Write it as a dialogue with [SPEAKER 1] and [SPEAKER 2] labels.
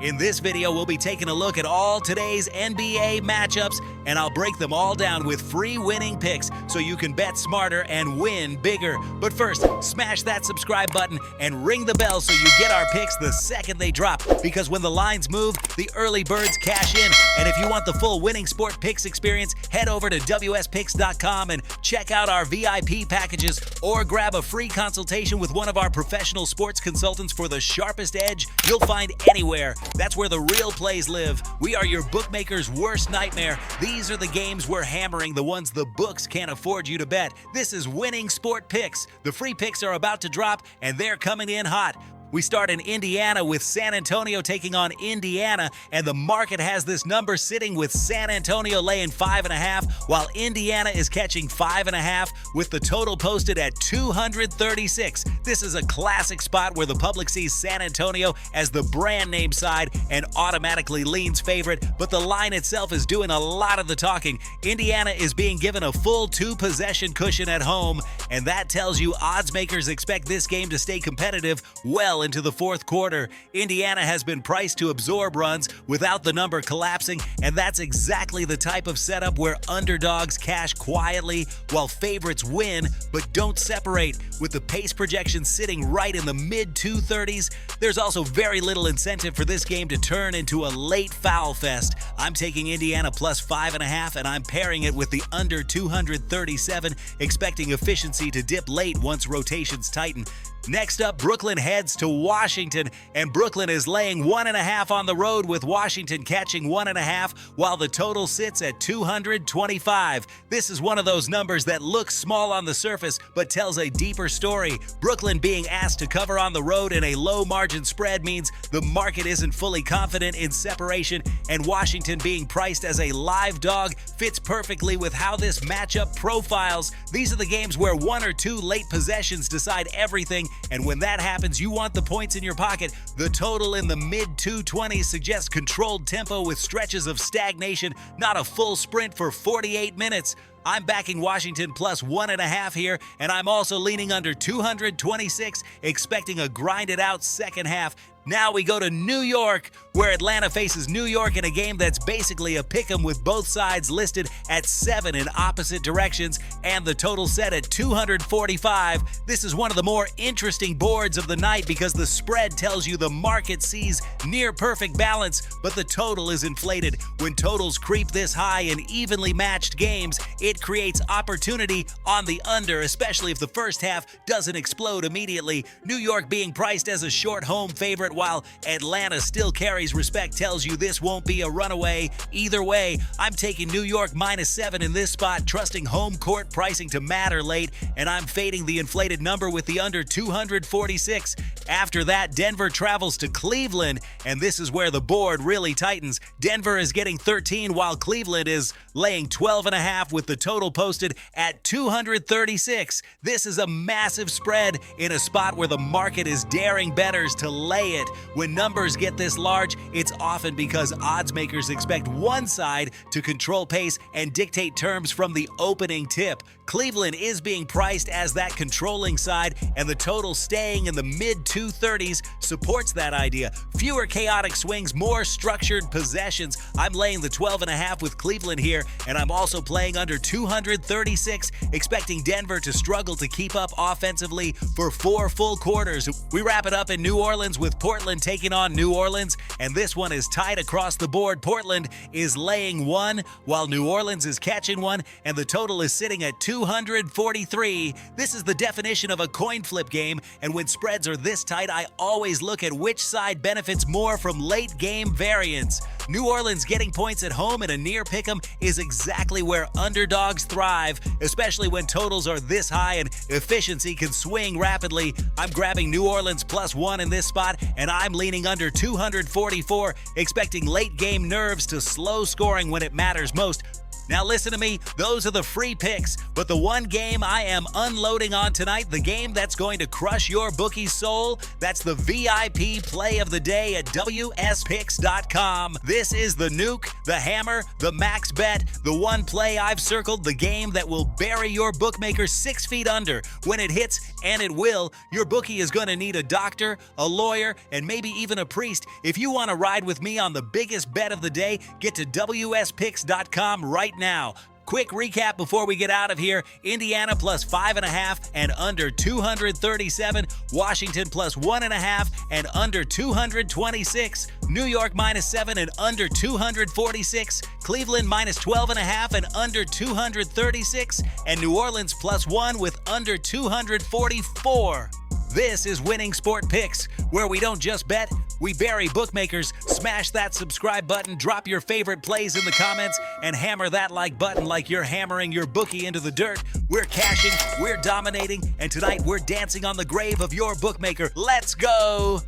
[SPEAKER 1] In this video, we'll be taking a look at all today's NBA matchups, and I'll break them all down with free winning picks so you can bet smarter and win bigger. But first, smash that subscribe button and ring the bell so you get our picks the second they drop, because when the lines move, the early birds cash in. And if you want the full Winning Sport Picks experience, head over to wspicks.com and check out our VIP packages, or grab a free consultation with one of our professional sports consultants for the sharpest edge you'll find anywhere. That's where the real plays live. We are your bookmaker's worst nightmare. These are the games we're hammering, the ones the books can't afford you to bet. This is Winning Sport Picks. The free picks are about to drop, and they're coming in hot. We start in Indiana with San Antonio taking on Indiana, and the market has this number sitting with San Antonio laying 5.5, while Indiana is catching 5.5, with the total posted at 236. This is a classic spot where the public sees San Antonio as the brand name side and automatically leans favorite, but the line itself is doing a lot of the talking. Indiana is being given a full 2-possession cushion at home, and that tells you odds makers expect this game to stay competitive well into the fourth quarter. Indiana has been priced to absorb runs without the number collapsing, and that's exactly the type of setup where underdogs cash quietly while favorites win but don't separate. With the pace projection sitting right in the mid-230s, there's also very little incentive for this game to turn into a late foul fest. I'm taking Indiana plus 5.5, and I'm pairing it with the under 237, expecting efficiency to dip late once rotations tighten. Next up, Brooklyn heads to Washington, and Brooklyn is laying 1.5 on the road, with Washington catching 1.5, while the total sits at 225. This is one of those numbers that looks small on the surface but tells a deeper story. Brooklyn being asked to cover on the road in a low-margin spread means the market isn't fully confident in separation, and Washington being priced as a live dog fits perfectly with how this matchup profiles. These are the games where 1 or 2 late possessions decide everything, and when that happens, you want the points in your pocket. The total in the mid-220s suggests controlled tempo with stretches of stagnation, not a full sprint for 48 minutes. I'm backing Washington plus 1.5 here, and I'm also leaning under 226, expecting a grinded-out second half. Now we go to New York, where Atlanta faces New York in a game that's basically a pick'em, with both sides listed at 7 in opposite directions and the total set at 245. This is one of the more interesting boards of the night because the spread tells you the market sees near perfect balance, but the total is inflated. When totals creep this high in evenly matched games, it creates opportunity on the under, especially if the first half doesn't explode immediately. New York being priced as a short home favorite, while Atlanta still carries respect, tells you this won't be a runaway. Either way, I'm taking New York -7 in this spot, trusting home court pricing to matter late, and I'm fading the inflated number with the under 246. After that, Denver travels to Cleveland, and this is where the board really tightens. Denver is getting 13, while Cleveland is laying 12.5, with the total posted at 236. This is a massive spread in a spot where the market is daring bettors to lay it. When numbers get this large, it's often because odds makers expect one side to control pace and dictate terms from the opening tip. Cleveland is being priced as that controlling side, and the total staying in the mid-230s supports that idea. Fewer chaotic swings, more structured possessions. I'm laying the 12.5 with Cleveland here, and I'm also playing under 236, expecting Denver to struggle to keep up offensively for 4 full quarters. We wrap it up in New Orleans with Portland taking on New Orleans, and this one is tight across the board. Portland is laying 1, while New Orleans is catching 1, and the total is sitting at 243. This is the definition of a coin flip game, and when spreads are this tight, I always look at which side benefits more from late game variance. New Orleans getting points at home in a near pick'em is exactly where underdogs thrive, especially when totals are this high and efficiency can swing rapidly. I'm grabbing New Orleans +1 in this spot, and I'm leaning under 244, expecting late game nerves to slow scoring when it matters most. Now listen to me, those are the free picks, but the one game I am unloading on tonight, the game that's going to crush your bookie's soul, that's the VIP play of the day at wspicks.com. This is the nuke, the hammer, the max bet, the one play I've circled, the game that will bury your bookmaker 6 feet under. When it hits, and it will, your bookie is going to need a doctor, a lawyer, and maybe even a priest. If you want to ride with me on the biggest bet of the day, get to wspicks.com right now. Quick recap before we get out of here. Indiana plus 5.5 and under 237. Washington plus 1.5 and under 226. New York minus 7 and under 246. Cleveland minus 12.5 and under 236. And New Orleans plus 1 with under 244. This is Winning Sport Picks, where we don't just bet, we bury bookmakers. Smash that subscribe button, drop your favorite plays in the comments, and hammer that like button like you're hammering your bookie into the dirt. We're cashing, we're dominating, and tonight we're dancing on the grave of your bookmaker. Let's go!